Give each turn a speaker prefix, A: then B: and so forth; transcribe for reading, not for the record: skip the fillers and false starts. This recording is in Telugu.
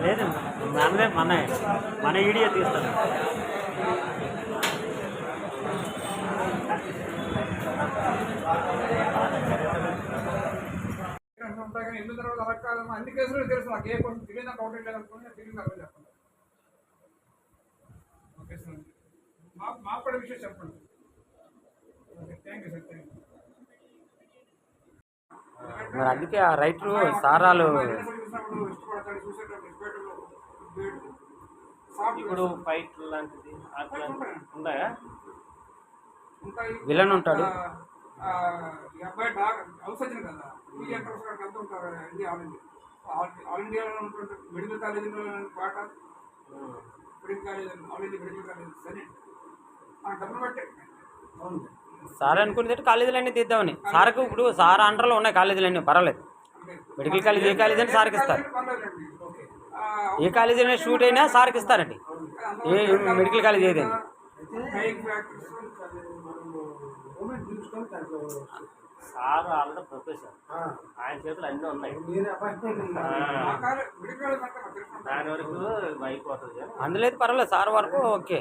A: లేదు మనదే మన వీడియో తీస్తాను.
B: ఎందుకు తర్వాత అలా కాదమ్మా, అన్ని కేసులు తెలుసు నాకు, ఏ కోసం తెలియదు కౌంటర్ లేదనుకోండి, తెలియదు నాకు చెప్పండి. ఓకే సార్, మాకు కూడా విషయం చెప్పండి. Okay, thank you sir, thank you.
A: మరి అందుకే ఆ రైటరు సారాలు
C: ఇప్పుడు ఫైట్ లాంటిది ఉన్నాయా?
A: విలన్ ఉంటాడు.
B: అబ్బాయి హౌస్ వచ్చింది కదా, ఎంత ఉంటారు ఆల్ ఇండియాలో ఉంటుంటే మెడికల్ కాలేజీలో పాట, medical college all India medical college సరే డబ్బులు పట్టే.
A: సార్ అనుకునేది కాలేజీలన్నీ తీద్దామని. సార్కు ఇప్పుడు సార్ అండర్లో ఉన్నాయి కాలేజీలన్నీ, పర్వాలేదు. మెడికల్ కాలేజ్ ఏ కాలేజీ అయినా సార్కి ఇస్తారు. ఏ కాలేజీ అయినా షూట్ అయినా సార్కి ఇస్తారండి, ఏ మెడికల్ కాలేజ్ ఏదైనా.
C: సార్ ఆల్రెడీ ప్రొఫెసర్, ఆయన చేతులు అన్నీ ఉన్నాయి. దాని వరకు అయిపోతుంది.
A: అందులో అయితే పర్వాలేదు, సార్ వరకు ఓకే.